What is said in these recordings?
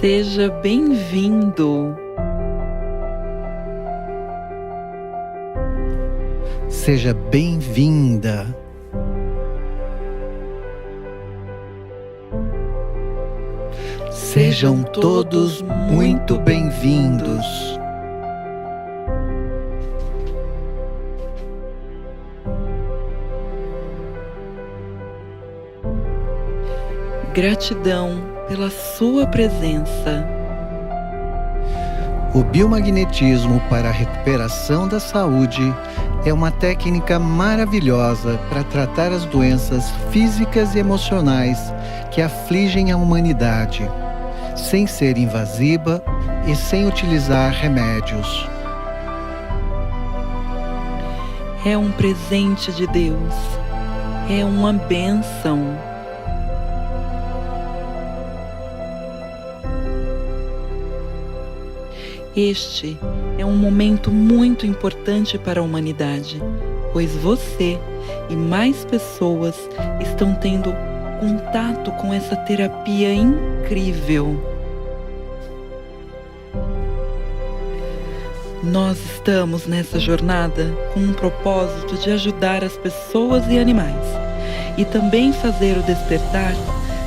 Seja bem-vindo. Seja bem-vinda. Sejam todos muito bem-vindos. Gratidão pela sua presença. O biomagnetismo para a recuperação da saúde é uma técnica maravilhosa para tratar as doenças físicas e emocionais que afligem a humanidade, sem ser invasiva e sem utilizar remédios. É um presente de Deus. É uma bênção. Este é um momento muito importante para a humanidade, pois você e mais pessoas estão tendo contato com essa terapia incrível. Nós estamos nessa jornada com um propósito de ajudar as pessoas e animais, e também fazer o despertar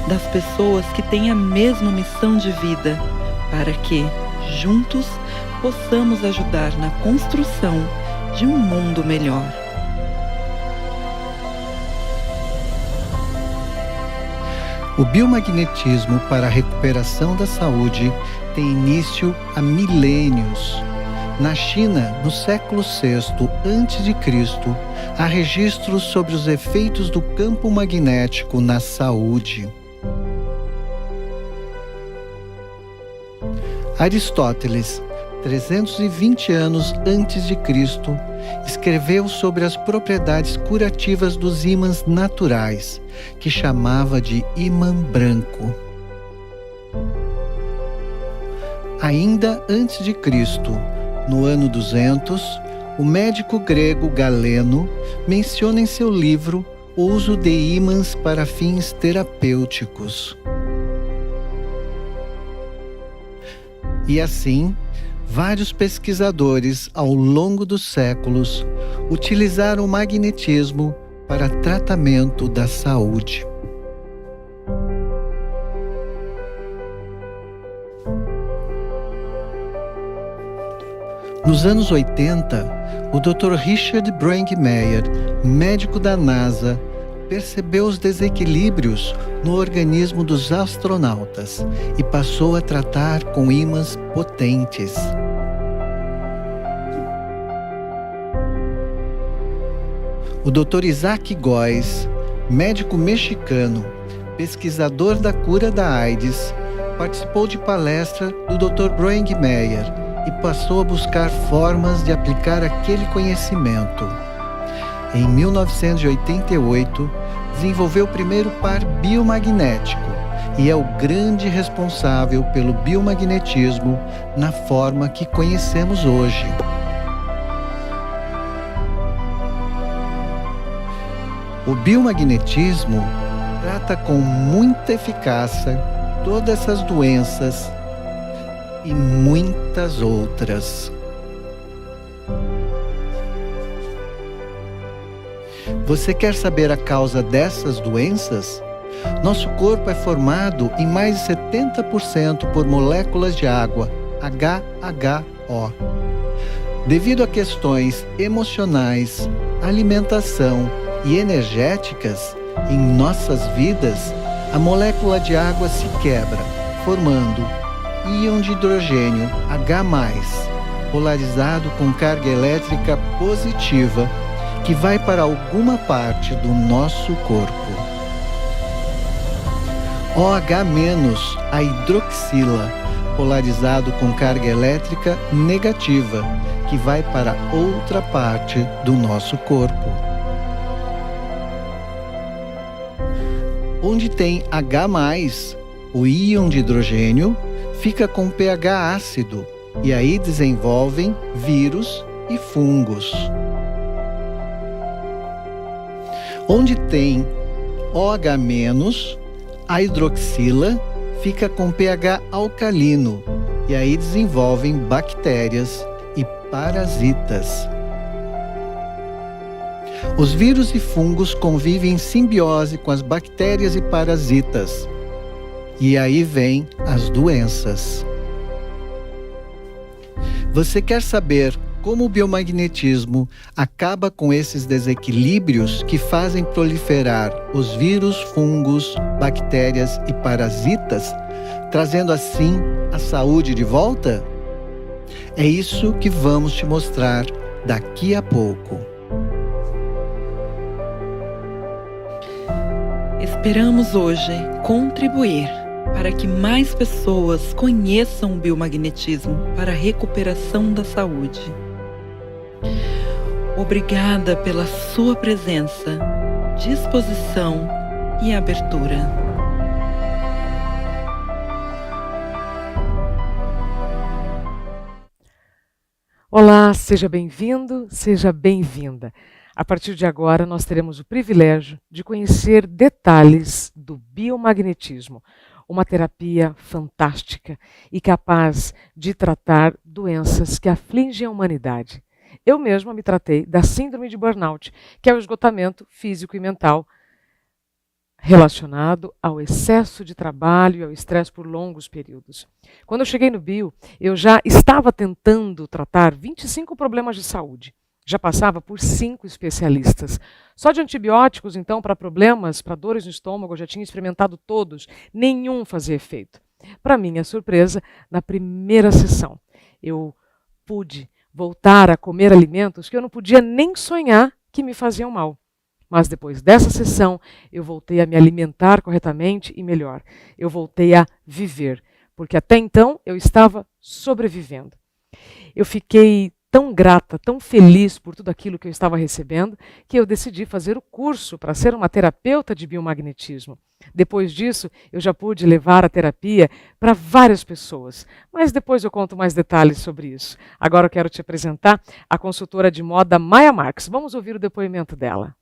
das pessoas que têm a mesma missão de vida, para que, juntos, possamos ajudar na construção de um mundo melhor. O biomagnetismo para a recuperação da saúde tem início há milênios. Na China, no século VI a.C., há registros sobre os efeitos do campo magnético na saúde. Aristóteles, 320 anos antes de Cristo, escreveu sobre as propriedades curativas dos ímãs naturais, que chamava de ímã branco. Ainda antes de Cristo, no ano 200, o médico grego Galeno menciona em seu livro o uso de ímãs para fins terapêuticos. E assim, vários pesquisadores ao longo dos séculos utilizaram o magnetismo para tratamento da saúde. Nos anos 80, o Dr. Richard Bringmeier, médico da NASA, percebeu os desequilíbrios no organismo dos astronautas e passou a tratar com ímãs potentes. O Dr. Isaac Góes, médico mexicano, pesquisador da cura da AIDS, participou de palestra do Dr. Bringmeier e passou a buscar formas de aplicar aquele conhecimento. Em 1988, desenvolveu o primeiro par biomagnético e é o grande responsável pelo biomagnetismo na forma que conhecemos hoje. O biomagnetismo trata com muita eficácia todas essas doenças e muitas outras. Você quer saber a causa dessas doenças? Nosso corpo é formado em mais de 70% por moléculas de água, HHO. Devido a questões emocionais, alimentação e energéticas, em nossas vidas, a molécula de água se quebra, formando íon de hidrogênio H+, polarizado com carga elétrica positiva, que vai para alguma parte do nosso corpo. OH-, a hidroxila, polarizado com carga elétrica negativa, que vai para outra parte do nosso corpo. Onde tem H+, o íon de hidrogênio fica com pH ácido, e aí desenvolvem vírus e fungos. Onde tem OH-, a hidroxila fica com pH alcalino e aí desenvolvem bactérias e parasitas. Os vírus e fungos convivem em simbiose com as bactérias e parasitas. E aí vêm as doenças. Você quer saber como o biomagnetismo acaba com esses desequilíbrios que fazem proliferar os vírus, fungos, bactérias e parasitas, trazendo assim a saúde de volta? É isso que vamos te mostrar daqui a pouco. Esperamos hoje contribuir para que mais pessoas conheçam o biomagnetismo para a recuperação da saúde. Obrigada pela sua presença, disposição e abertura. Olá, seja bem-vindo, seja bem-vinda. A partir de agora, nós teremos o privilégio de conhecer detalhes do biomagnetismo, uma terapia fantástica e capaz de tratar doenças que afligem a humanidade. Eu mesma me tratei da síndrome de burnout, que é o esgotamento físico e mental relacionado ao excesso de trabalho e ao estresse por longos períodos. Quando eu cheguei no Bio, eu já estava tentando tratar 25 problemas de saúde. Já passava por 5 especialistas. Só de antibióticos, então, para problemas, para dores no estômago, eu já tinha experimentado todos. Nenhum fazia efeito. Para minha surpresa, na primeira sessão, eu pude voltar a comer alimentos que eu não podia nem sonhar que me faziam mal. Mas depois dessa sessão, eu voltei a me alimentar corretamente e melhor. Eu voltei a viver, porque até então eu estava sobrevivendo. Eu fiquei tão grata, tão feliz por tudo aquilo que eu estava recebendo, que eu decidi fazer o curso para ser uma terapeuta de biomagnetismo. Depois disso, eu já pude levar a terapia para várias pessoas, mas depois eu conto mais detalhes sobre isso. Agora eu quero te apresentar a consultora de moda Maia Marques. Vamos ouvir o depoimento dela.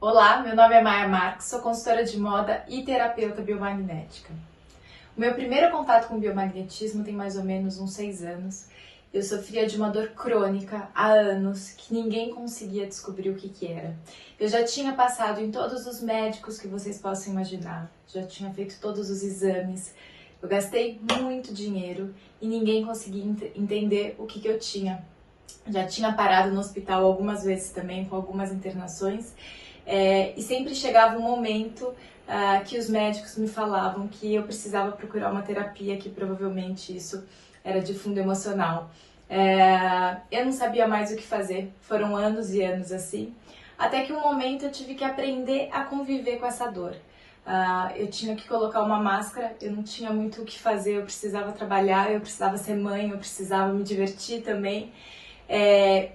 Olá, meu nome é Maia Marques, sou consultora de moda e terapeuta biomagnética. O meu primeiro contato com o biomagnetismo tem mais ou menos uns 6 anos. Eu sofria de uma dor crônica há anos que ninguém conseguia descobrir o que era. Eu já tinha passado em todos os médicos que vocês possam imaginar, já tinha feito todos os exames, eu gastei muito dinheiro e ninguém conseguia entender o que eu tinha. Já tinha parado no hospital algumas vezes também, com algumas internações, e sempre chegava um momento que os médicos me falavam que eu precisava procurar uma terapia, que provavelmente isso era de fundo emocional. Eu não sabia mais o que fazer, foram anos e anos assim, até que um momento eu tive que aprender a conviver com essa dor. Eu tinha que colocar uma máscara, eu não tinha muito o que fazer, eu precisava trabalhar, eu precisava ser mãe, eu precisava me divertir também.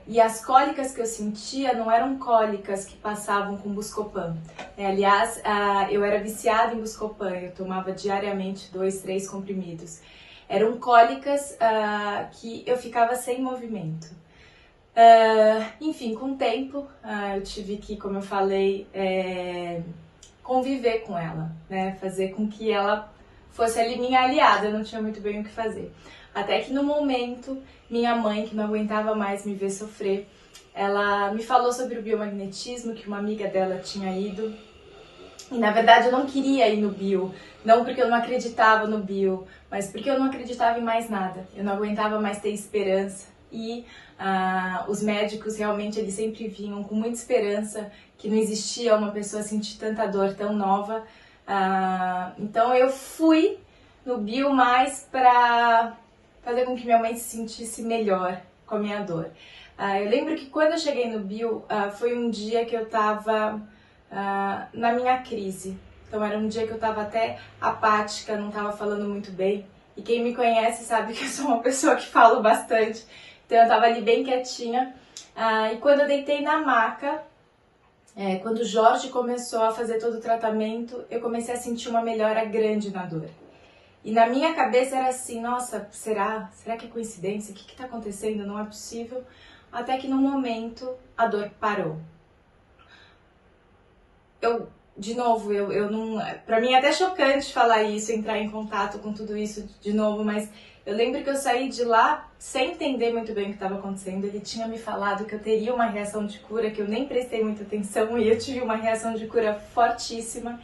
E as cólicas que eu sentia não eram cólicas que passavam com Buscopan. Aliás, eu era viciada em Buscopan, eu tomava diariamente 2, 3 comprimidos. Eram cólicas que eu ficava sem movimento. Enfim, com o tempo, eu tive que, como eu falei, conviver com ela, né? Fazer com que ela fosse ali minha aliada, eu não tinha muito bem o que fazer. Até que no momento, minha mãe, que não aguentava mais me ver sofrer, ela me falou sobre o biomagnetismo, que uma amiga dela tinha ido. E na verdade eu não queria ir no bio, não porque eu não acreditava no bio, mas porque eu não acreditava em mais nada. Eu não aguentava mais ter esperança. E os médicos realmente eles sempre vinham com muita esperança que não existia uma pessoa sentir tanta dor tão nova. Então eu fui no bio mais para fazer com que minha mãe se sentisse melhor com a minha dor. Eu lembro que quando eu cheguei no bio, foi um dia que eu estava na minha crise. Então era um dia que eu estava até apática, não estava falando muito bem. E quem me conhece sabe que eu sou uma pessoa que falo bastante. Então eu estava ali bem quietinha. E quando eu deitei na maca, quando o Jorge começou a fazer todo o tratamento, eu comecei a sentir uma melhora grande na dor. E na minha cabeça era assim, nossa, será que é coincidência? O que está acontecendo? Não é possível. Até que no momento a dor parou. Eu de novo, eu não... Pra mim é até chocante falar isso, entrar em contato com tudo isso de novo, mas eu lembro que eu saí de lá sem entender muito bem o que estava acontecendo. Ele tinha me falado que eu teria uma reação de cura, que eu nem prestei muita atenção, e eu tive uma reação de cura fortíssima.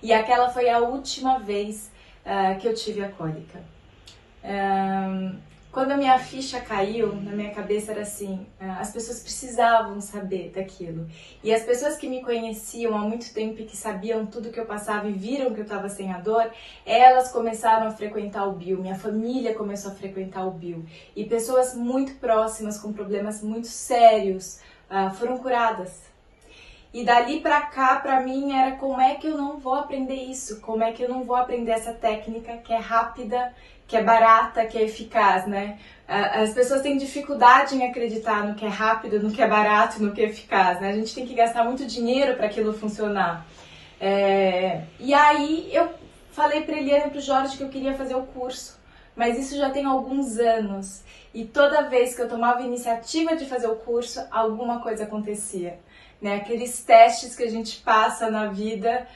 E aquela foi a última vez que eu tive a cólica. Quando a minha ficha caiu, na minha cabeça era assim, as pessoas precisavam saber daquilo. E as pessoas que me conheciam há muito tempo e que sabiam tudo que eu passava e viram que eu estava sem a dor, elas começaram a frequentar o Bio, minha família começou a frequentar o Bio. E pessoas muito próximas, com problemas muito sérios, foram curadas. E dali pra cá, pra mim, era como é que eu não vou aprender isso? Como é que eu não vou aprender essa técnica que é rápida, que é barata, que é eficaz, né? As pessoas têm dificuldade em acreditar no que é rápido, no que é barato, no que é eficaz, né? A gente tem que gastar muito dinheiro para aquilo funcionar. E aí eu falei para Eliana e para o Jorge que eu queria fazer o curso, mas isso já tem alguns anos. E toda vez que eu tomava a iniciativa de fazer o curso, alguma coisa acontecia, né? Aqueles testes que a gente passa na vida.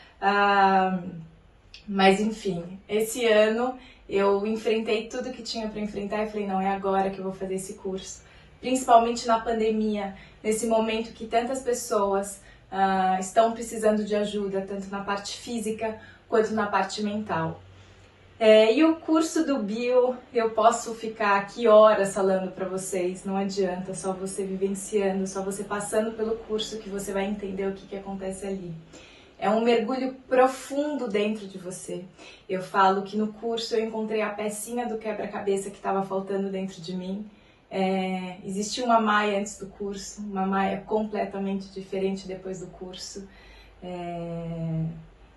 Mas enfim, esse ano eu enfrentei tudo que tinha para enfrentar e falei, não, é agora que eu vou fazer esse curso. Principalmente na pandemia, nesse momento que tantas pessoas estão precisando de ajuda, tanto na parte física quanto na parte mental. E o curso do Bio, eu posso ficar aqui horas falando para vocês, não adianta, só você vivenciando, só você passando pelo curso que você vai entender o que acontece ali. É um mergulho profundo dentro de você. Eu falo que no curso eu encontrei a pecinha do quebra-cabeça que estava faltando dentro de mim. Existia uma Maia antes do curso, uma Maia completamente diferente depois do curso.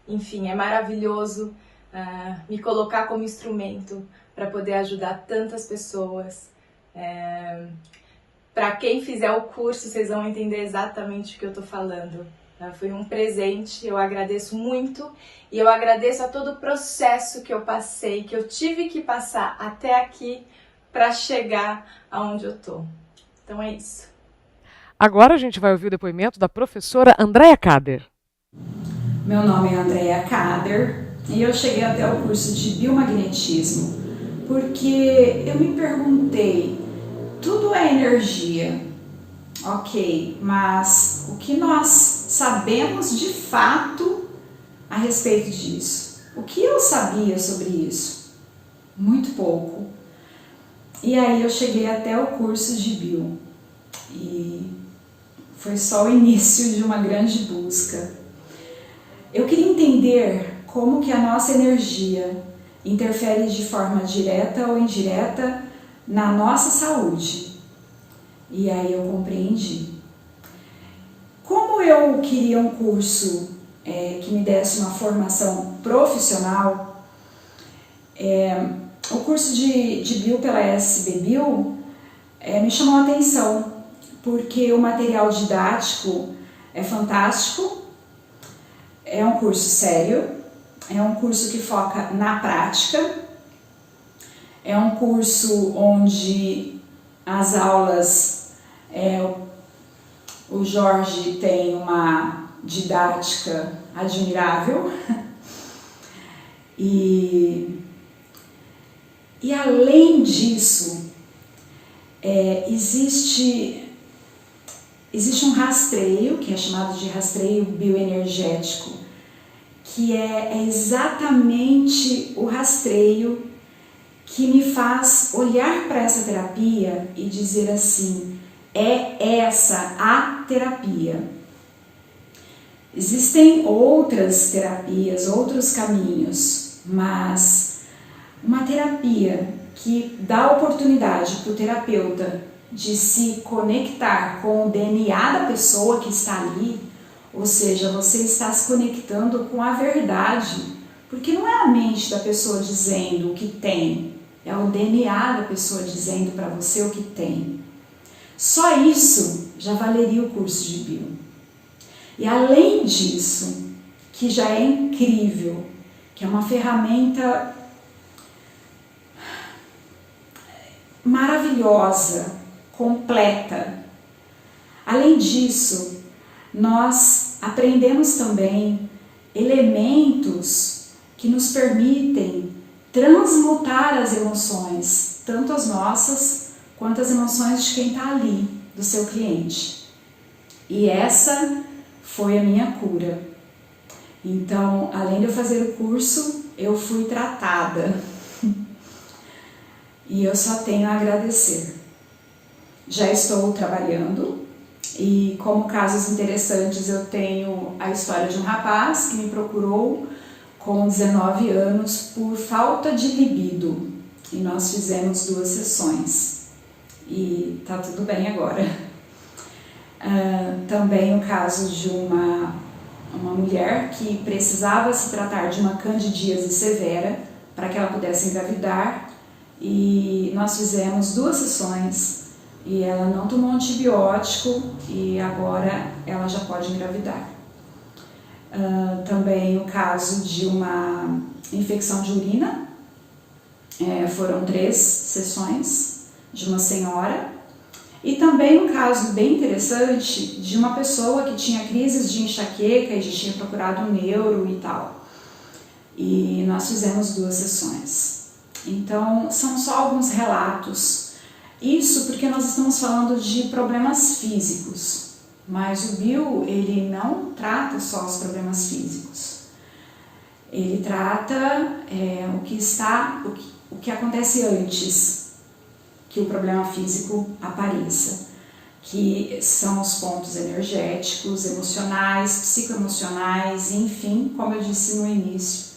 Enfim, é maravilhoso me colocar como instrumento para poder ajudar tantas pessoas. Para quem fizer o curso, vocês vão entender exatamente o que eu estou falando. Foi um presente, eu agradeço muito e eu agradeço a todo o processo que eu passei, que eu tive que passar até aqui para chegar aonde eu tô. Então é isso. Agora a gente vai ouvir o depoimento da professora Andréa Kader. Meu nome é Andréa Kader e eu cheguei até o curso de biomagnetismo porque eu me perguntei, tudo é energia. Ok, mas o que nós sabemos de fato a respeito disso? O que eu sabia sobre isso? Muito pouco. E aí eu cheguei até o curso de Bio e foi só o início de uma grande busca. Eu queria entender como que a nossa energia interfere de forma direta ou indireta na nossa saúde. E aí eu compreendi. Como eu queria um curso que me desse uma formação profissional, o curso de Bio pela SB Bio me chamou a atenção, porque o material didático é fantástico, é um curso sério, é um curso que foca na prática, é um curso onde as aulas, o Jorge tem uma didática admirável e além disso, existe um rastreio, que é chamado de rastreio bioenergético, que é exatamente o rastreio que me faz olhar para essa terapia e dizer assim, é essa a terapia. Existem outras terapias, outros caminhos, mas uma terapia que dá oportunidade para o terapeuta de se conectar com o DNA da pessoa que está ali, ou seja, você está se conectando com a verdade, porque não é a mente da pessoa dizendo o que tem, é o DNA da pessoa dizendo para você o que tem. Só isso já valeria o curso de Bio. E além disso, que já é incrível, que é uma ferramenta maravilhosa, completa. Além disso, nós aprendemos também elementos que nos permitem transmutar as emoções, tanto as nossas quanto as emoções de quem está ali, do seu cliente. E essa foi a minha cura. Então, além de eu fazer o curso, eu fui tratada. E eu só tenho a agradecer. Já estou trabalhando e, como casos interessantes, eu tenho a história de um rapaz que me procurou com 19 anos por falta de libido. E nós fizemos 2 sessões. E tá tudo bem agora. Também o caso de uma mulher que precisava se tratar de uma candidíase severa para que ela pudesse engravidar, e nós fizemos 2 sessões e ela não tomou antibiótico e agora ela já pode engravidar. Também o caso de uma infecção de urina, foram 3 sessões de uma senhora. E também um caso bem interessante de uma pessoa que tinha crises de enxaqueca e já tinha procurado um neuro e tal. E nós fizemos 2 sessões. Então, são só alguns relatos. Isso porque nós estamos falando de problemas físicos. Mas o Bill, ele não trata só os problemas físicos. Ele trata o que acontece antes que o problema físico apareça, que são os pontos energéticos, emocionais, psicoemocionais, enfim, como eu disse no início,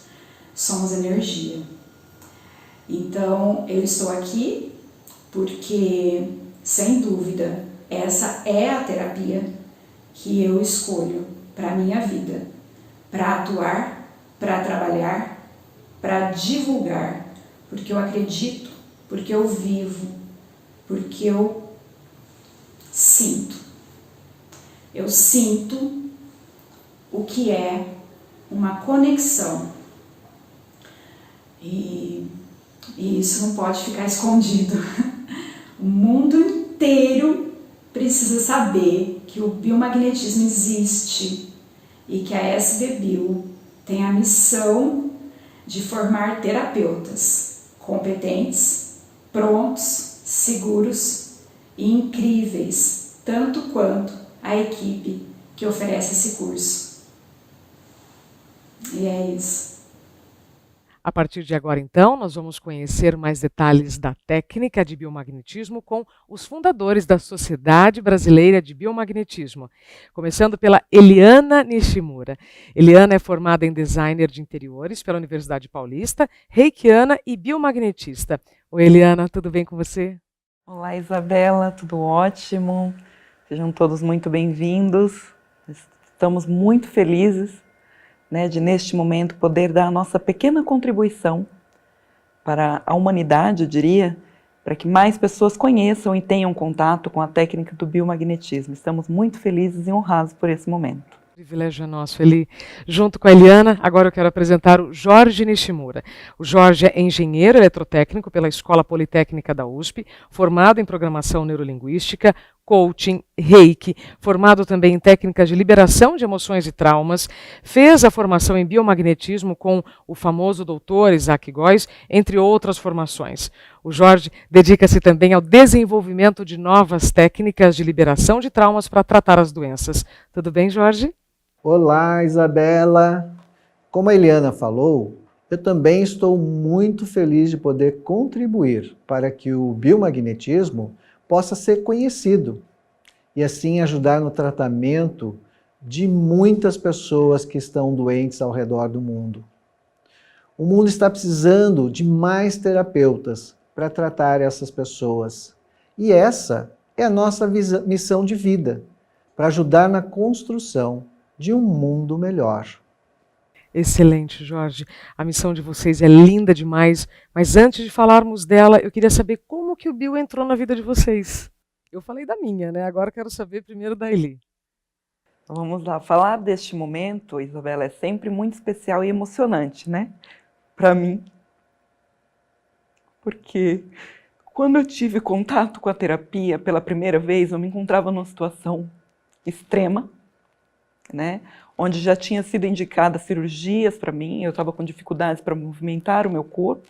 somos energia. Então, eu estou aqui porque, sem dúvida, essa é a terapia que eu escolho para a minha vida, para atuar, para trabalhar, para divulgar, porque eu acredito, porque eu vivo, porque eu sinto. Eu sinto o que é uma conexão. E isso não pode ficar escondido. O mundo inteiro precisa saber que o biomagnetismo existe e que a SB Bio tem a missão de formar terapeutas competentes, prontos, seguros e incríveis, tanto quanto a equipe que oferece esse curso. E é isso. A partir de agora, então, nós vamos conhecer mais detalhes da técnica de biomagnetismo com os fundadores da Sociedade Brasileira de Biomagnetismo, começando pela Eliana Nishimura. Eliana é formada em designer de interiores pela Universidade Paulista, reikiana e biomagnetista. Oi, Eliana, tudo bem com você? Olá, Isabela, tudo ótimo. Sejam todos muito bem-vindos. Estamos muito felizes, de neste momento poder dar a nossa pequena contribuição para a humanidade, eu diria, para que mais pessoas conheçam e tenham contato com a técnica do biomagnetismo. Estamos muito felizes e honrados por esse momento. O privilégio é nosso, Eli. Junto com a Eliana, agora eu quero apresentar o Jorge Nishimura. O Jorge é engenheiro eletrotécnico pela Escola Politécnica da USP, formado em programação neurolinguística, coaching, reiki, formado também em técnicas de liberação de emoções e traumas, fez a formação em biomagnetismo com o famoso doutor Isaac Góes, entre outras formações. O Jorge dedica-se também ao desenvolvimento de novas técnicas de liberação de traumas para tratar as doenças. Tudo bem, Jorge? Olá, Isabela! Como a Eliana falou, eu também estou muito feliz de poder contribuir para que o biomagnetismo possa ser conhecido e assim ajudar no tratamento de muitas pessoas que estão doentes ao redor do mundo. O mundo está precisando de mais terapeutas para tratar essas pessoas. E essa é a nossa missão de vida, para ajudar na construção de um mundo melhor. Excelente, Jorge. A missão de vocês é linda demais, mas antes de falarmos dela, eu queria saber como que o Bio entrou na vida de vocês. Eu falei da minha, né? Agora eu quero saber primeiro da Eli. Vamos lá, falar deste momento, Isabela, é sempre muito especial e emocionante, né? Para mim. Porque quando eu tive contato com a terapia pela primeira vez, eu me encontrava numa situação extrema, né? Onde já tinha sido indicadas cirurgias para mim, eu estava com dificuldades para movimentar o meu corpo,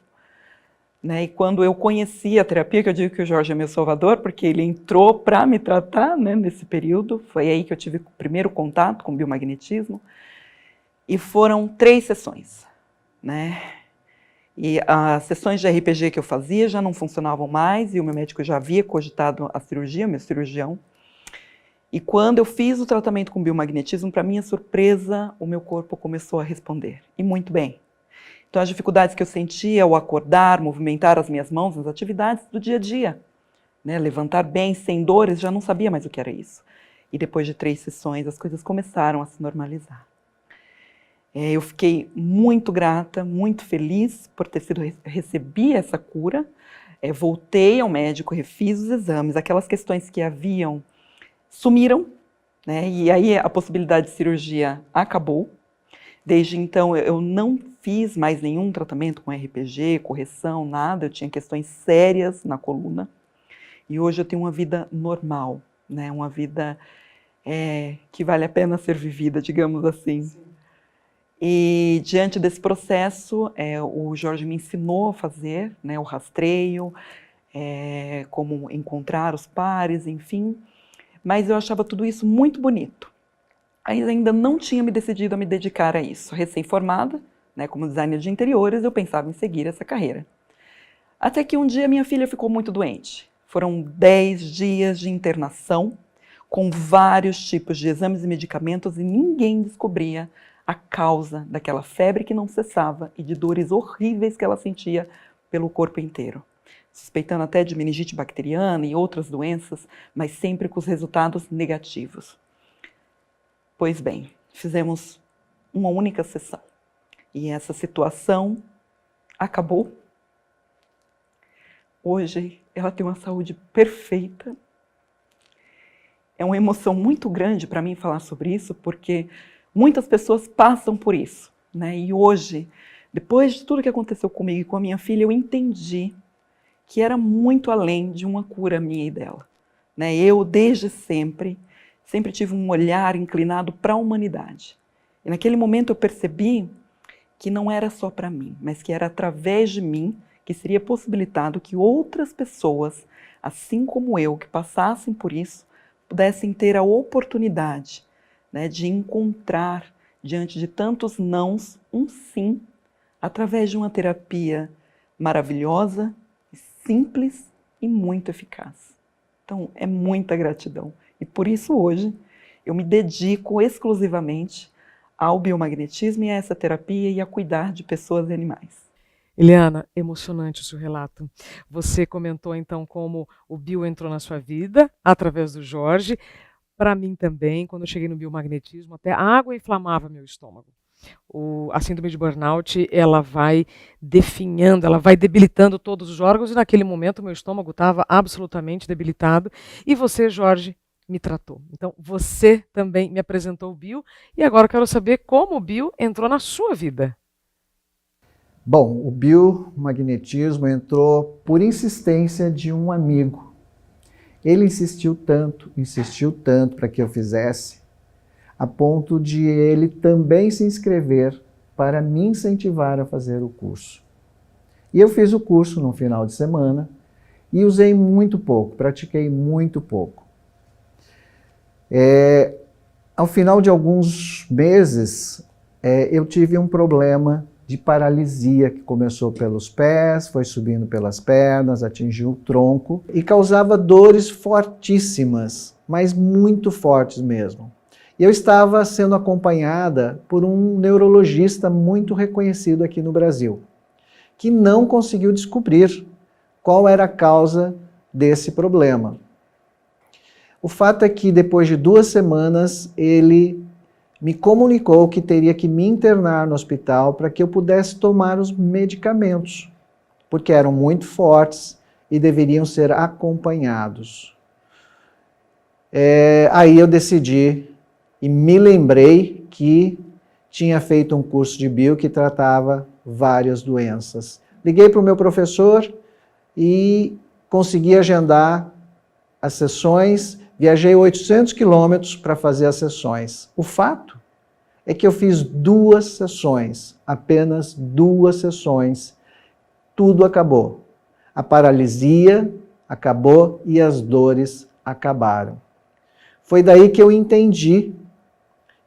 né? E quando eu conheci a terapia, que eu digo que o Jorge é meu salvador, porque ele entrou para me tratar, né, nesse período, foi aí que eu tive o primeiro contato com o biomagnetismo, e foram 3 sessões, né? E as sessões de RPG que eu fazia já não funcionavam mais, e o meu médico já havia cogitado a cirurgia, meu cirurgião. E quando eu fiz o tratamento com biomagnetismo, para minha surpresa, o meu corpo começou a responder, e muito bem. Então as dificuldades que eu sentia ao acordar, movimentar as minhas mãos nas atividades do dia a dia, né? Levantar bem, sem dores, já não sabia mais o que era isso. E depois de 3 sessões, as coisas começaram a se normalizar. Eu fiquei muito grata, muito feliz por ter recebi essa cura. Voltei ao médico, refiz os exames, aquelas questões que haviam sumiram, né? E aí a possibilidade de cirurgia acabou. Desde então eu não fiz mais nenhum tratamento com RPG, correção, nada. Eu tinha questões sérias na coluna. E hoje eu tenho uma vida normal, né? Uma vida que vale a pena ser vivida, digamos assim. Sim. E diante desse processo, o Jorge me ensinou a fazer, né, o rastreio, como encontrar os pares, enfim. Mas eu achava tudo isso muito bonito. Ainda não tinha me decidido a me dedicar a isso. Recém-formada, né, como designer de interiores, eu pensava em seguir essa carreira. Até que um dia minha filha ficou muito doente. Foram 10 dias de internação, com vários tipos de exames e medicamentos, e ninguém descobria a causa daquela febre que não cessava e de dores horríveis que ela sentia pelo corpo inteiro. Suspeitando até de meningite bacteriana e outras doenças, mas sempre com os resultados negativos. Pois bem, fizemos uma única sessão. E essa situação acabou. Hoje ela tem uma saúde perfeita. É uma emoção muito grande para mim falar sobre isso, porque muitas pessoas passam por isso, né? E hoje, depois de tudo que aconteceu comigo e com a minha filha, eu entendi que era muito além de uma cura minha e dela, né? Eu, desde sempre tive um olhar inclinado para a humanidade. E naquele momento eu percebi que não era só para mim, mas que era através de mim que seria possibilitado que outras pessoas, assim como eu, que passassem por isso, pudessem ter a oportunidade, né, de encontrar, diante de tantos nãos, um sim, através de uma terapia maravilhosa, simples e muito eficaz. Então, é muita gratidão. E por isso hoje eu me dedico exclusivamente ao biomagnetismo e a essa terapia e a cuidar de pessoas e animais. Eliana, emocionante o seu relato. Você comentou então como o bio entrou na sua vida através do Jorge. Para mim também, quando eu cheguei no biomagnetismo, até a água inflamava meu estômago. A síndrome de burnout, ela vai definhando, ela vai debilitando todos os órgãos, e naquele momento meu estômago estava absolutamente debilitado, e você, Jorge, me tratou. Então, você também me apresentou o bio, e agora eu quero saber como o bio entrou na sua vida. Bom, o biomagnetismo entrou por insistência de um amigo. Ele insistiu tanto para que eu fizesse, a ponto de ele também se inscrever para me incentivar a fazer o curso. E eu fiz o curso no final de semana e usei muito pouco, pratiquei muito pouco. Ao final de alguns meses, eu tive um problema de paralisia que começou pelos pés, foi subindo pelas pernas, atingiu o tronco e causava dores fortíssimas, mas muito fortes mesmo. E eu estava sendo acompanhada por um neurologista muito reconhecido aqui no Brasil, que não conseguiu descobrir qual era a causa desse problema. O fato é que depois de 2 semanas ele me comunicou que teria que me internar no hospital para que eu pudesse tomar os medicamentos, porque eram muito fortes e deveriam ser acompanhados. Aí eu decidi e me lembrei que tinha feito um curso de bio que tratava várias doenças. Liguei para o meu professor e consegui agendar as sessões, Viajei 800 quilômetros para fazer as sessões. O fato é que eu fiz 2 sessões, apenas 2 sessões. Tudo acabou. A paralisia acabou e as dores acabaram. Foi daí que eu entendi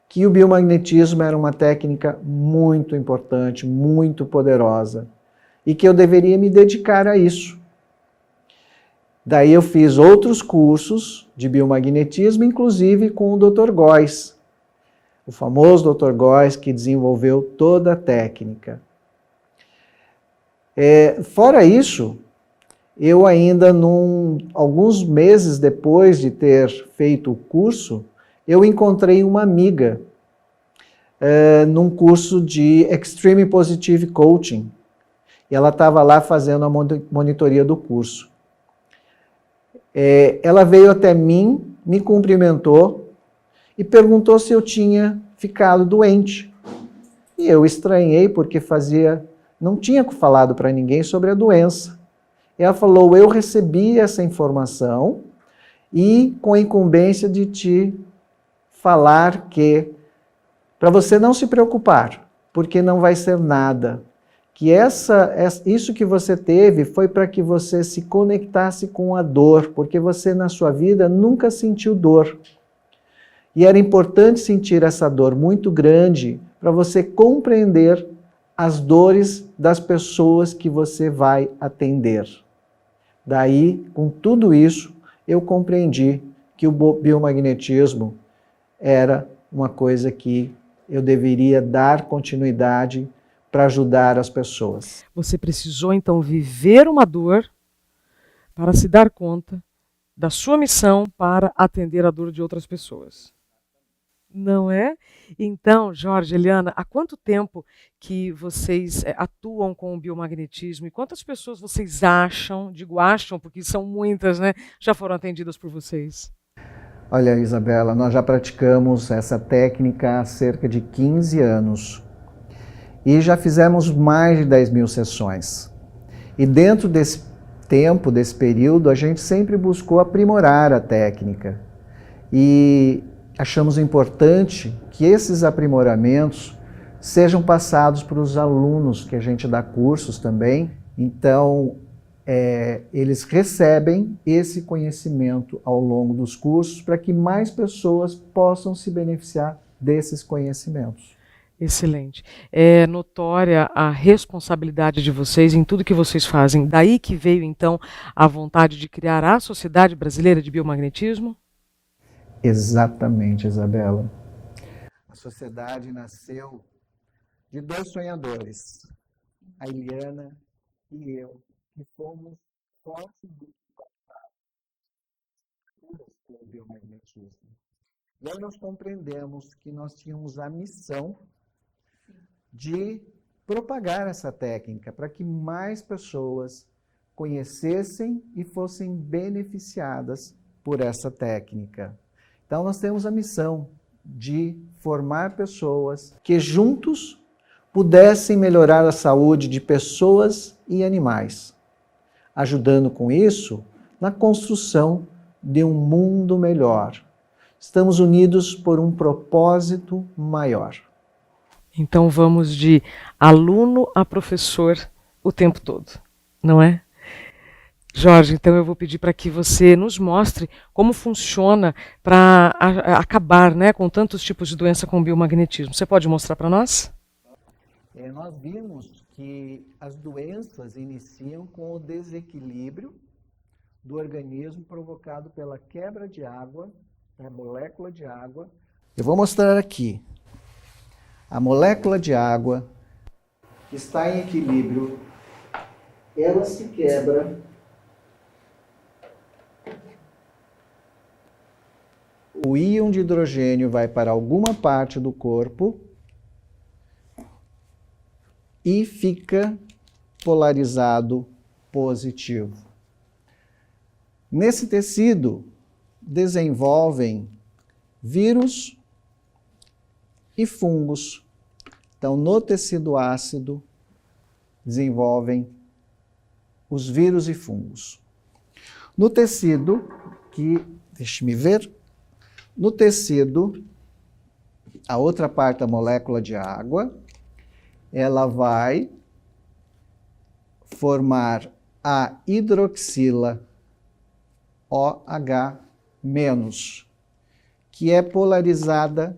que o biomagnetismo era uma técnica muito importante, muito poderosa, e que eu deveria me dedicar a isso. Daí eu fiz outros cursos de biomagnetismo, inclusive com o Dr. Góes, o famoso Dr. Góes que desenvolveu toda a técnica. Fora isso, eu ainda, alguns meses depois de ter feito o curso, eu encontrei uma amiga num curso de Extreme Positive Coaching. E ela estava lá fazendo a monitoria do curso. Ela veio até mim, me cumprimentou e perguntou se eu tinha ficado doente. E eu estranhei porque não tinha falado para ninguém sobre a doença. Ela falou, eu recebi essa informação e com a incumbência de te falar que para você não se preocupar, porque não vai ser nada. Que isso que você teve foi para que você se conectasse com a dor, porque você na sua vida nunca sentiu dor. E era importante sentir essa dor muito grande para você compreender as dores das pessoas que você vai atender. Daí, com tudo isso, eu compreendi que o biomagnetismo era uma coisa que eu deveria dar continuidade para ajudar as pessoas. Você precisou, então, viver uma dor para se dar conta da sua missão para atender a dor de outras pessoas. Não é? Então, Jorge, Eliana, há quanto tempo que vocês atuam com o biomagnetismo e quantas pessoas vocês acham, porque são muitas, né, já foram atendidas por vocês? Olha, Isabela, nós já praticamos essa técnica há cerca de 15 anos e já fizemos mais de 10 mil sessões. E dentro desse tempo, desse período, a gente sempre buscou aprimorar a técnica. E achamos importante que esses aprimoramentos sejam passados para os alunos, que a gente dá cursos também. Então, eles recebem esse conhecimento ao longo dos cursos para que mais pessoas possam se beneficiar desses conhecimentos. Excelente. É notória a responsabilidade de vocês em tudo que vocês fazem. Daí que veio, então, a vontade de criar a Sociedade Brasileira de Biomagnetismo? Exatamente, Isabela. A sociedade nasceu de 2 sonhadores, a Eliana e eu, que fomos sócios do biomagnetismo. E aí nós compreendemos que nós tínhamos a missão de propagar essa técnica para que mais pessoas conhecessem e fossem beneficiadas por essa técnica. Então nós temos a missão de formar pessoas que juntos pudessem melhorar a saúde de pessoas e animais, ajudando com isso na construção de um mundo melhor. Estamos unidos por um propósito maior. Então vamos de aluno a professor o tempo todo, não é? Jorge, então eu vou pedir para que você nos mostre como funciona para acabar, né, com tantos tipos de doença com o biomagnetismo. Você pode mostrar para nós? Nós vimos que as doenças iniciam com o desequilíbrio do organismo provocado pela quebra de água, da molécula de água. Eu vou mostrar aqui. A molécula de água está em equilíbrio, ela se quebra, o íon de hidrogênio vai para alguma parte do corpo e fica polarizado positivo. Nesse tecido desenvolvem vírus e fungos. Então, no tecido ácido, desenvolvem os vírus e fungos. No tecido que Deixe-me ver. No tecido, a outra parte da molécula de água, ela vai formar a hidroxila OH-, que é polarizada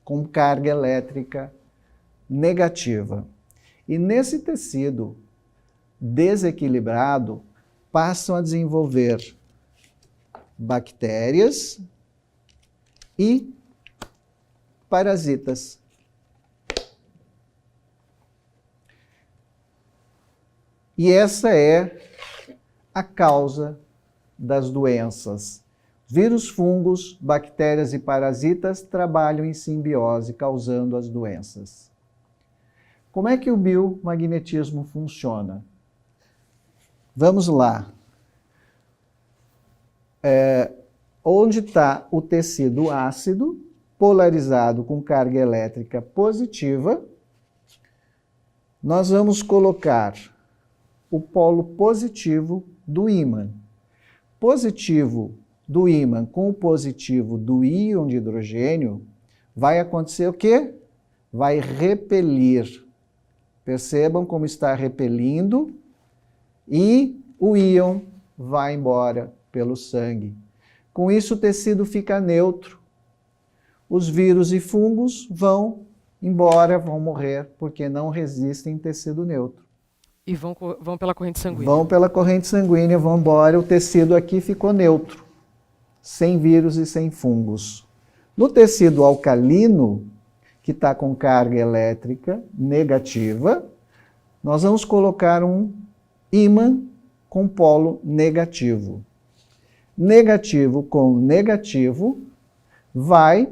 com carga elétrica negativa. E nesse tecido desequilibrado, passam a desenvolver bactérias e parasitas. E essa é a causa das doenças. Vírus, fungos, bactérias e parasitas trabalham em simbiose, causando as doenças. Como é que o biomagnetismo funciona? Vamos lá. Onde está o tecido ácido, polarizado com carga elétrica positiva, nós vamos colocar o polo positivo do ímã. Positivo do ímã com o positivo do íon de hidrogênio, vai acontecer o quê? Vai repelir. Percebam como está repelindo e o íon vai embora pelo sangue. Com isso, o tecido fica neutro. Os vírus e fungos vão embora, vão morrer, porque não resistem em tecido neutro. E vão pela corrente sanguínea. Vão pela corrente sanguínea, vão embora, o tecido aqui ficou neutro, sem vírus e sem fungos. No tecido alcalino, que está com carga elétrica negativa, nós vamos colocar um ímã com polo negativo. Negativo com negativo vai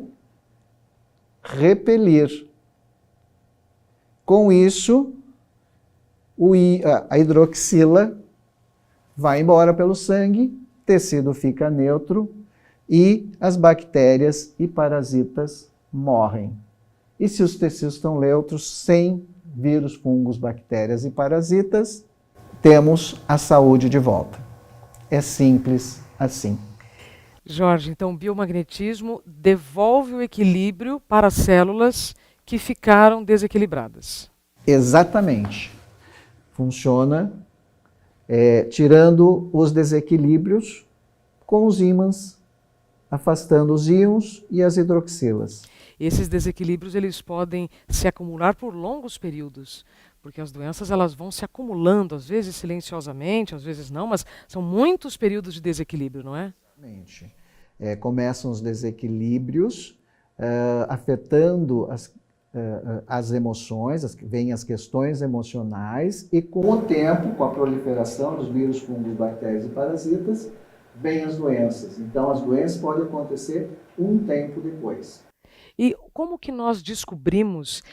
repelir. Com isso, a hidroxila vai embora pelo sangue, tecido fica neutro e as bactérias e parasitas morrem. E se os tecidos estão neutros, sem vírus, fungos, bactérias e parasitas, temos a saúde de volta. É simples assim. Jorge, então o biomagnetismo devolve o equilíbrio para as células que ficaram desequilibradas. Exatamente. Funciona tirando os desequilíbrios com os ímãs, afastando os íons e as hidroxilas. Esses desequilíbrios eles podem se acumular por longos períodos, porque as doenças elas vão se acumulando, às vezes silenciosamente, às vezes não, mas são muitos períodos de desequilíbrio, não é? Exatamente. Começam os desequilíbrios afetando as emoções, vêm as questões emocionais e com o tempo, com a proliferação dos vírus, fungos, bactérias e parasitas, vêm as doenças. Então as doenças podem acontecer um tempo depois. E como que nós descobrimos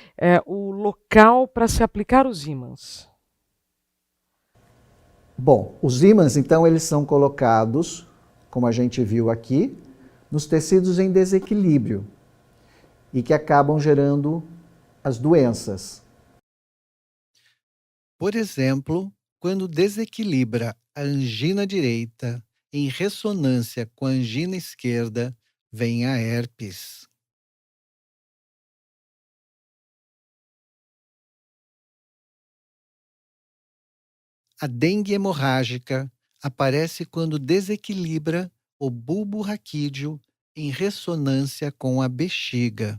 o local para se aplicar os ímãs? Bom, os ímãs, então, eles são colocados, como a gente viu aqui, nos tecidos em desequilíbrio e que acabam gerando as doenças. Por exemplo, quando desequilibra a angina direita em ressonância com a angina esquerda, vem a herpes. A dengue hemorrágica aparece quando desequilibra o bulbo raquídeo em ressonância com a bexiga.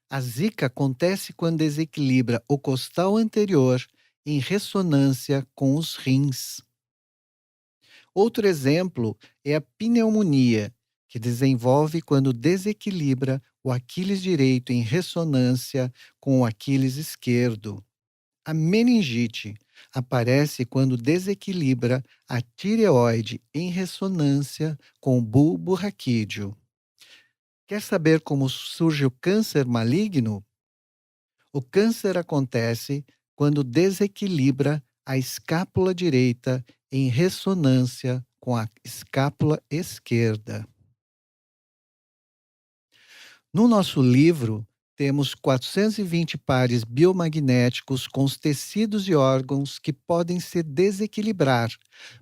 A zika acontece quando desequilibra o costal anterior em ressonância com os rins. Outro exemplo é a pneumonia, que desenvolve quando desequilibra o Aquiles direito em ressonância com o Aquiles esquerdo. A meningite aparece quando desequilibra a tireoide em ressonância com o bulbo raquídeo. Quer saber como surge o câncer maligno? O câncer acontece quando desequilibra a escápula direita em ressonância com a escápula esquerda. No nosso livro, Temos 420 pares biomagnéticos com os tecidos e órgãos que podem se desequilibrar,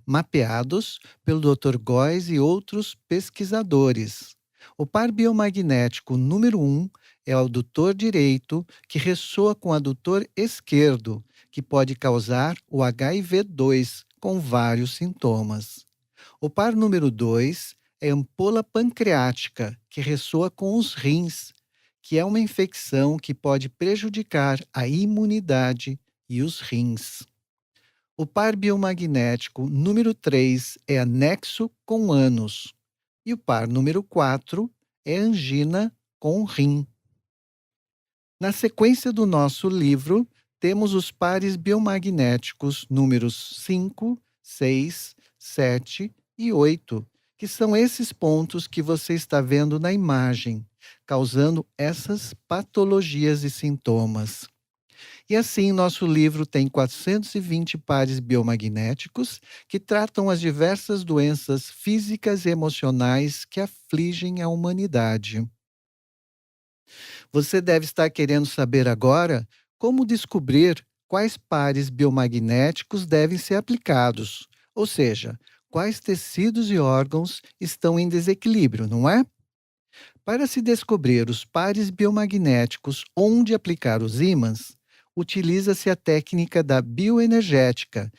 mapeados pelo Dr. Góes e outros pesquisadores. O par biomagnético número 1 é o adutor direito, que ressoa com o adutor esquerdo, que pode causar o HIV-2 com vários sintomas. O par número 2 é a ampola pancreática, que ressoa com os rins, que é uma infecção que pode prejudicar a imunidade e os rins. O par biomagnético número 3 é anexo com ânus. E o par número 4 é angina com rim. Na sequência do nosso livro, temos os pares biomagnéticos números 5, 6, 7 e 8, que são esses pontos que você está vendo na imagem, causando essas patologias e sintomas. E assim, nosso livro tem 420 pares biomagnéticos que tratam as diversas doenças físicas e emocionais que afligem a humanidade. Você deve estar querendo saber agora como descobrir quais pares biomagnéticos devem ser aplicados, ou seja, quais tecidos e órgãos estão em desequilíbrio, não é? Para se descobrir os pares biomagnéticos onde aplicar os ímãs, utiliza-se a técnica da bioenergética,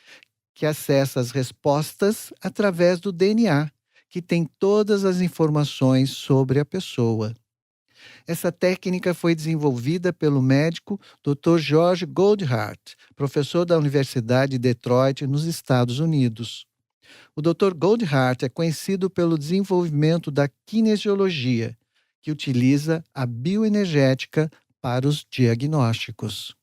que acessa as respostas através do DNA, que tem todas as informações sobre a pessoa. Essa técnica foi desenvolvida pelo médico Dr. George Goldhart, professor da Universidade de Detroit, nos Estados Unidos. O Dr. Goldhart é conhecido pelo desenvolvimento da kinesiologia, que utiliza a bioenergética para os diagnósticos.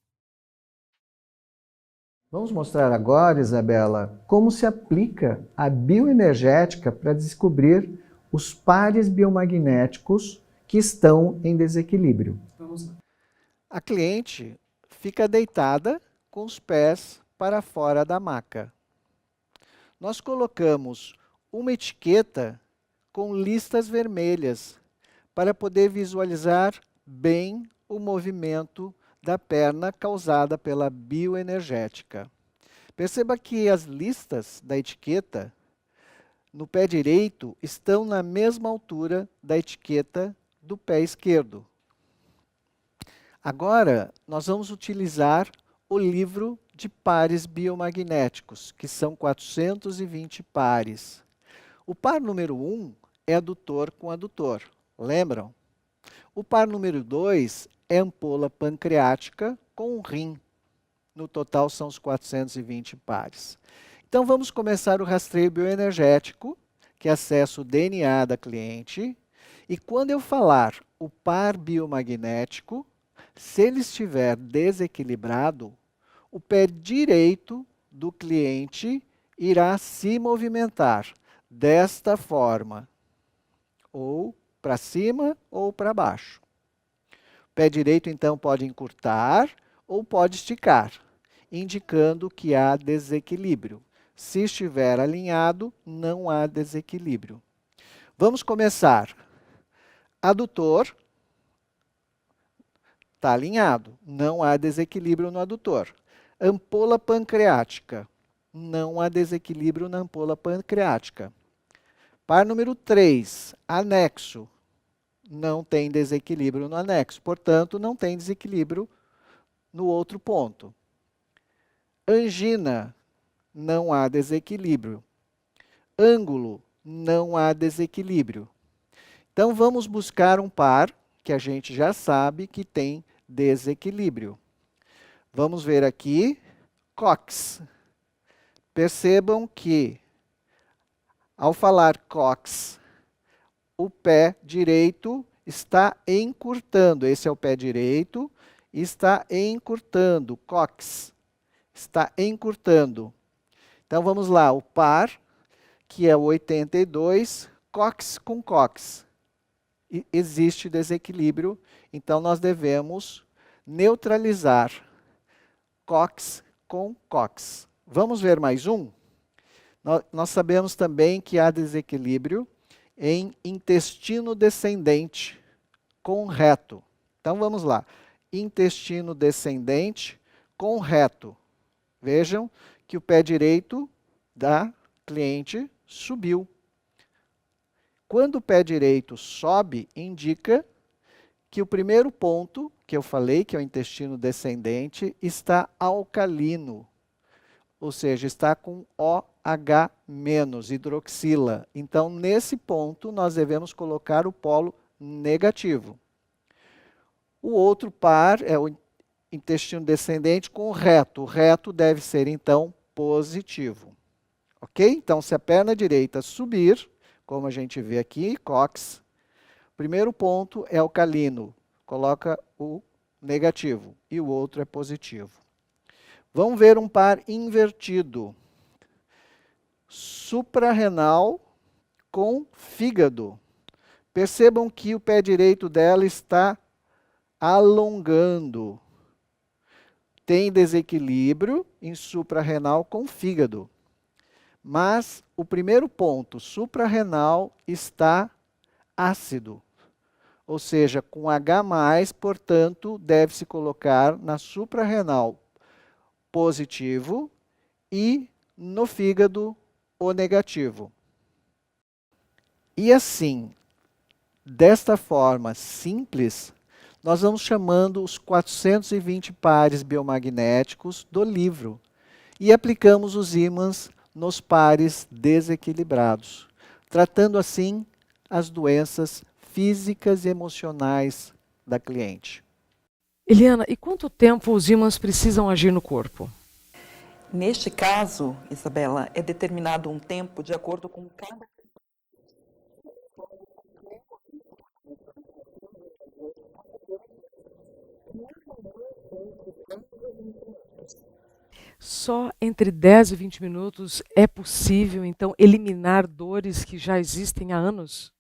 Vamos mostrar agora, Isabela, como se aplica a bioenergética para descobrir os pares biomagnéticos que estão em desequilíbrio. Vamos lá. A cliente fica deitada com os pés para fora da maca. Nós colocamos uma etiqueta com listas vermelhas para poder visualizar bem o movimento da perna causada pela bioenergética. Perceba que as listas da etiqueta no pé direito estão na mesma altura da etiqueta do pé esquerdo. Agora, nós vamos utilizar o livro de pares biomagnéticos, que são 420 pares. O par número 1 é adutor com adutor, lembram? O par número 2 é ampola pancreática com rim. No total são os 420 pares. Então vamos começar o rastreio bioenergético, que acessa o DNA da cliente. E quando eu falar o par biomagnético, se ele estiver desequilibrado, o pé direito do cliente irá se movimentar desta forma, ou para cima ou para baixo. O pé direito, então, pode encurtar ou pode esticar, indicando que há desequilíbrio. Se estiver alinhado, não há desequilíbrio. Vamos começar. Adutor está alinhado, não há desequilíbrio no adutor. Ampola pancreática, não há desequilíbrio na ampola pancreática. Par número 3, anexo, não tem desequilíbrio no anexo, portanto, não tem desequilíbrio no outro ponto. Angina, não há desequilíbrio. Ângulo, não há desequilíbrio. Então, vamos buscar um par que a gente já sabe que tem desequilíbrio. Vamos ver aqui, cox. Percebam que, ao falar cox, o pé direito está encurtando. Esse é o pé direito, está encurtando, cox. Está encurtando. Então, vamos lá, o par, que é o 82, cox com cox. E existe desequilíbrio, então nós devemos neutralizar cox com cox. Vamos ver mais um? Nós sabemos também que há desequilíbrio em intestino descendente com reto. Então vamos lá. Intestino descendente com reto. Vejam que o pé direito da cliente subiu. Quando o pé direito sobe, indica que o primeiro ponto que eu falei, que é o intestino descendente, está alcalino. Ou seja, está com OH-, hidroxila. Então, nesse ponto, nós devemos colocar o polo negativo. O outro par é o intestino descendente com reto. O reto deve ser, então, positivo. Ok? Então, se a perna direita subir, como a gente vê aqui, cóccix, o primeiro ponto é alcalino, coloca o negativo, e o outro é positivo. Vamos ver um par invertido. Suprarrenal com fígado. Percebam que o pé direito dela está alongando. Tem desequilíbrio em suprarrenal com fígado. Mas o primeiro ponto, suprarrenal, está ácido. Ou seja, com H+, portanto, deve-se colocar na suprarrenal positivo e no fígado o negativo. E assim, desta forma simples, nós vamos chamando os 420 pares biomagnéticos do livro e aplicamos os ímãs nos pares desequilibrados, tratando assim as doenças físicas e emocionais da cliente. Eliana, e quanto tempo os ímãs precisam agir no corpo? Neste caso, Isabela, é determinado um tempo de acordo com cada... Só entre 10 e 20 minutos é possível, então, eliminar dores que já existem há anos?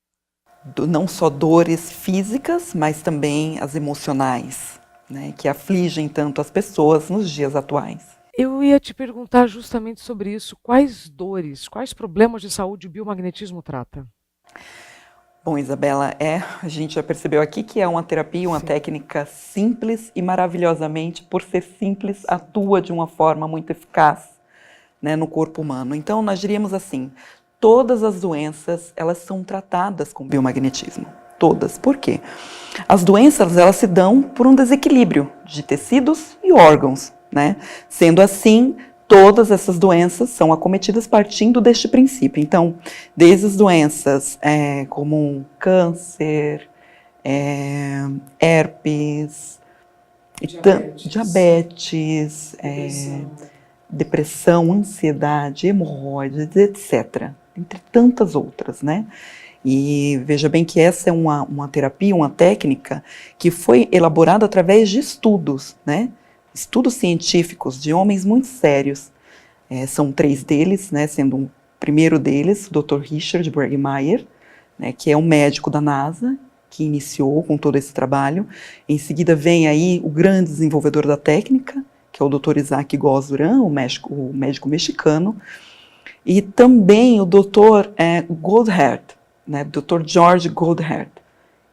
Não só dores físicas, mas também as emocionais, né, que afligem tanto as pessoas nos dias atuais. Eu ia te perguntar justamente sobre isso. Quais dores, quais problemas de saúde o biomagnetismo trata? Bom, Isabela, a gente já percebeu aqui que é uma terapia, uma técnica simples e maravilhosamente, por ser simples, atua de uma forma muito eficaz, né, no corpo humano. Então, nós diríamos assim, todas as doenças, elas são tratadas com biomagnetismo. Todas. Por quê? As doenças, elas se dão por um desequilíbrio de tecidos e órgãos, né? Sendo assim, todas essas doenças são acometidas partindo deste princípio. Então, desde as doenças como câncer, herpes, diabetes, depressão, ansiedade, hemorroides, etc. Entre tantas outras, né? E veja bem que essa é uma terapia, uma técnica que foi elaborada através de estudos, né? Estudos científicos de homens muito sérios. São 3 deles, né? Sendo o primeiro deles, o Dr. Richard Bregmeier, né? Que é um médico da NASA, que iniciou com todo esse trabalho. Em seguida vem aí o grande desenvolvedor da técnica, que é o Dr. Isaac Gozuran, o médico mexicano, e também o Dr. Goldhart, né, Dr. George Goldhart.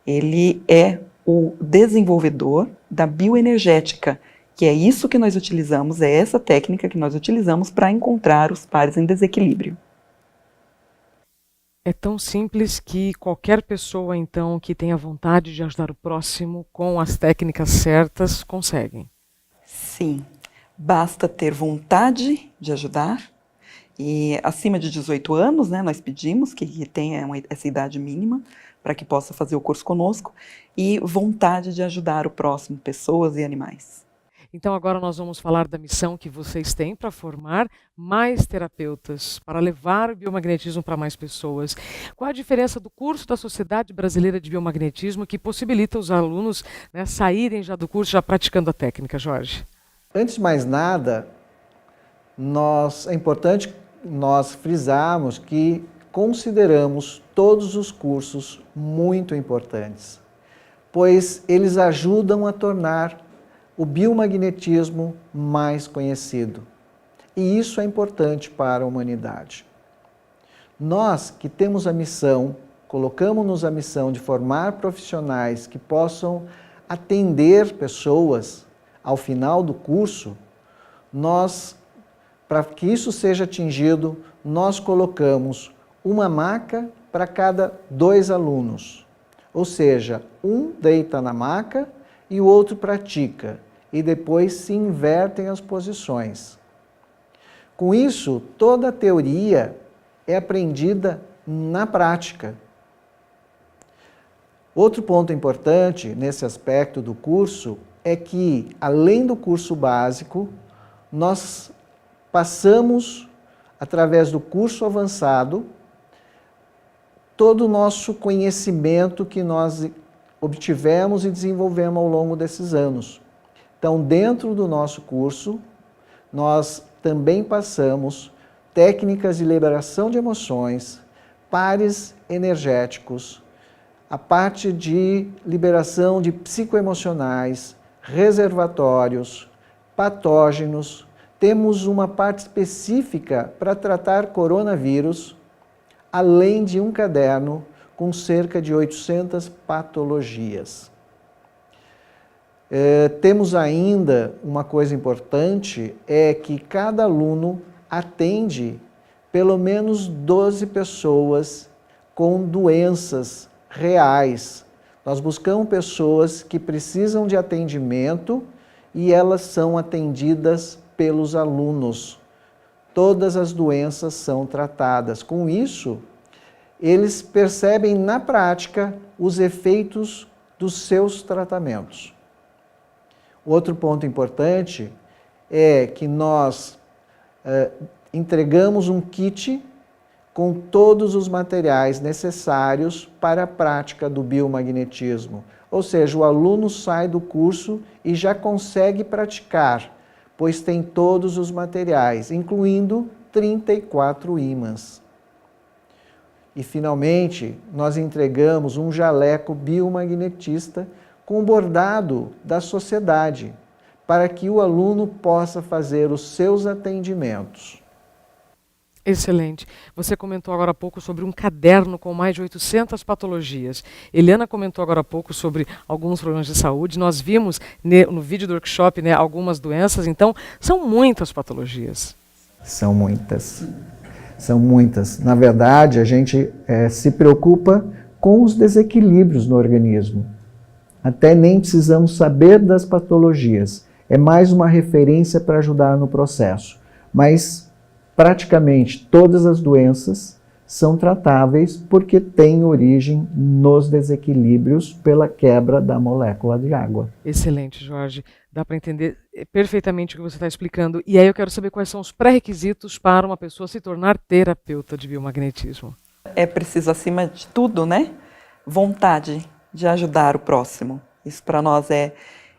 Ele é o desenvolvedor da bioenergética, que é isso que nós utilizamos, é essa técnica que nós utilizamos para encontrar os pares em desequilíbrio. É tão simples que qualquer pessoa, então, que tenha vontade de ajudar o próximo com as técnicas certas, consegue. Sim, basta ter vontade de ajudar. E acima de 18 anos, né, nós pedimos que tenha essa idade mínima para que possa fazer o curso conosco e vontade de ajudar o próximo, pessoas e animais. Então agora nós vamos falar da missão que vocês têm para formar mais terapeutas, para levar o biomagnetismo para mais pessoas. Qual a diferença do curso da Sociedade Brasileira de Biomagnetismo que possibilita os alunos, né, saírem já do curso já praticando a técnica, Jorge? Antes de mais nada, é importante nós frisarmos que consideramos todos os cursos muito importantes, pois eles ajudam a tornar o biomagnetismo mais conhecido. E isso é importante para a humanidade. Nós que temos a missão, colocamos-nos a missão de formar profissionais que possam atender pessoas ao final do curso, para que isso seja atingido, nós colocamos uma maca para cada 2 alunos. Ou seja, um deita na maca e o outro pratica, e depois se invertem as posições. Com isso, toda a teoria é aprendida na prática. Outro ponto importante nesse aspecto do curso é que, além do curso básico, nós passamos, através do curso avançado, todo o nosso conhecimento que nós obtivemos e desenvolvemos ao longo desses anos. Então, dentro do nosso curso, nós também passamos técnicas de liberação de emoções, pares energéticos, a parte de liberação de psicoemocionais, reservatórios, patógenos. Temos uma parte específica para tratar coronavírus, além de um caderno com cerca de 800 patologias. Temos ainda uma coisa importante, é que cada aluno atende pelo menos 12 pessoas com doenças reais. Nós buscamos pessoas que precisam de atendimento e elas são atendidas pelos alunos. Todas as doenças são tratadas. Com isso, eles percebem na prática os efeitos dos seus tratamentos. Outro ponto importante é que nós entregamos um kit com todos os materiais necessários para a prática do biomagnetismo. Ou seja, o aluno sai do curso e já consegue praticar, pois tem todos os materiais, incluindo 34 ímãs. E, finalmente, nós entregamos um jaleco biomagnetista com bordado da sociedade, para que o aluno possa fazer os seus atendimentos. Excelente. Você comentou agora há pouco sobre um caderno com mais de 800 patologias. Eliana comentou agora há pouco sobre alguns problemas de saúde. Nós vimos no vídeo do workshop, né, algumas doenças. Então, são muitas patologias. São muitas. São muitas. Na verdade, a gente se preocupa com os desequilíbrios no organismo. Até nem precisamos saber das patologias. É mais uma referência para ajudar no processo. Mas praticamente todas as doenças são tratáveis porque têm origem nos desequilíbrios pela quebra da molécula de água. Excelente, Jorge. Dá para entender perfeitamente o que você está explicando. E aí eu quero saber quais são os pré-requisitos para uma pessoa se tornar terapeuta de biomagnetismo. É preciso, acima de tudo, né? Vontade de ajudar o próximo. Isso para nós é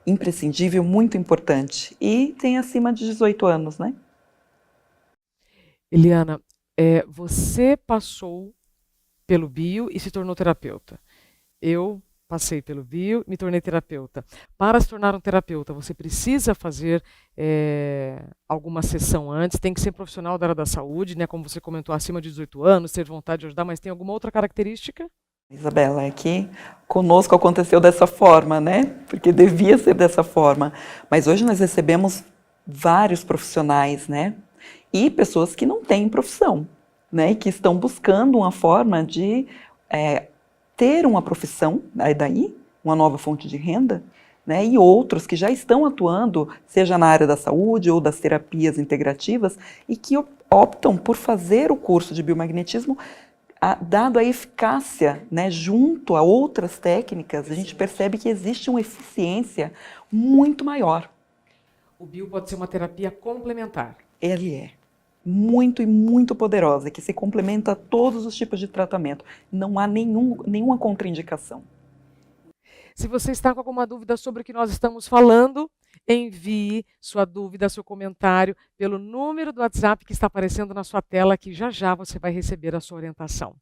imprescindível, muito importante. E tem acima de 18 anos, né? Eliana, você passou pelo bio e se tornou terapeuta. Eu passei pelo bio, me tornei terapeuta. Para se tornar um terapeuta, você precisa fazer alguma sessão antes, tem que ser profissional da área da saúde, né? Como você comentou, acima de 18 anos, ter vontade de ajudar, mas tem alguma outra característica? Isabela, é que conosco aconteceu dessa forma, né? Porque devia ser dessa forma. Mas hoje nós recebemos vários profissionais, né? E pessoas que não têm profissão, né? E que estão buscando uma forma de ter uma profissão, daí uma nova fonte de renda, né? E outros que já estão atuando, seja na área da saúde ou das terapias integrativas, e que optam por fazer o curso de biomagnetismo, dado a eficácia, né, junto a outras técnicas, a gente percebe que existe uma eficiência muito maior. O bio pode ser uma terapia complementar. Ele é muito e muito poderosa, que se complementa a todos os tipos de tratamento. Não há nenhuma contraindicação. Se você está com alguma dúvida sobre o que nós estamos falando, envie sua dúvida, seu comentário pelo número do WhatsApp que está aparecendo na sua tela, que já já você vai receber a sua orientação.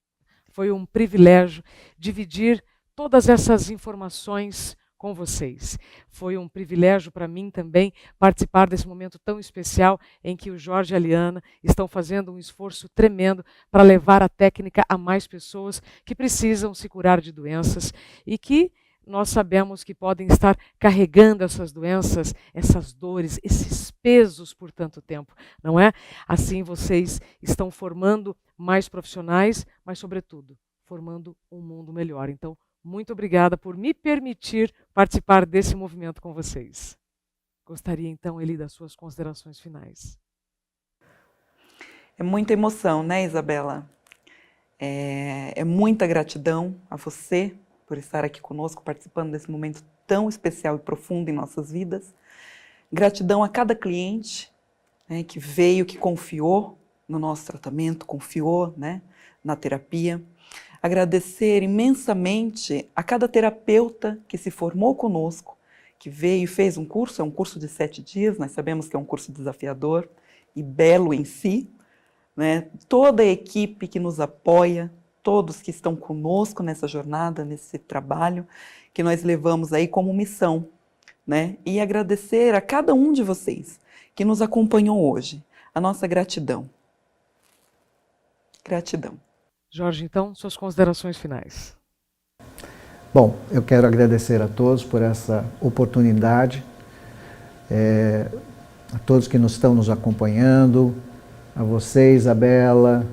Foi um privilégio dividir todas essas informações com vocês. Foi um privilégio para mim também participar desse momento tão especial em que o Jorge e a Eliana estão fazendo um esforço tremendo para levar a técnica a mais pessoas que precisam se curar de doenças e que nós sabemos que podem estar carregando essas doenças, essas dores, esses pesos por tanto tempo, não é? Assim vocês estão formando mais profissionais, mas sobretudo formando um mundo melhor. Então, muito obrigada por me permitir participar desse movimento com vocês. Gostaria então, Eli, das suas considerações finais. É muita emoção, né, Isabela? É muita gratidão a você por estar aqui conosco, participando desse momento tão especial e profundo em nossas vidas. Gratidão a cada cliente, né, que veio, que confiou no nosso tratamento, confiou, né, na terapia. Agradecer imensamente a cada terapeuta que se formou conosco, que veio e fez um curso, é um curso de 7 dias, nós sabemos que é um curso desafiador e belo em si, né? Toda a equipe que nos apoia, todos que estão conosco nessa jornada, nesse trabalho, que nós levamos aí como missão, né? E agradecer a cada um de vocês que nos acompanhou hoje. A nossa gratidão. Gratidão. Jorge, então, suas considerações finais. Bom, eu quero agradecer a todos por essa oportunidade, a todos que estão nos acompanhando, a você, Isabela,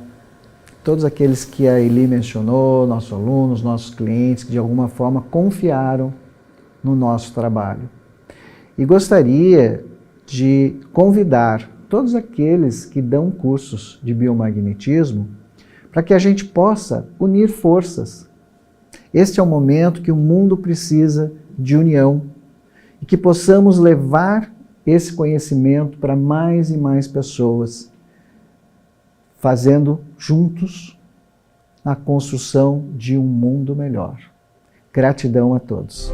todos aqueles que a Eli mencionou, nossos alunos, nossos clientes, que de alguma forma confiaram no nosso trabalho. E gostaria de convidar todos aqueles que dão cursos de biomagnetismo para que a gente possa unir forças. Este é o momento que o mundo precisa de união e que possamos levar esse conhecimento para mais e mais pessoas, fazendo juntos a construção de um mundo melhor. Gratidão a todos.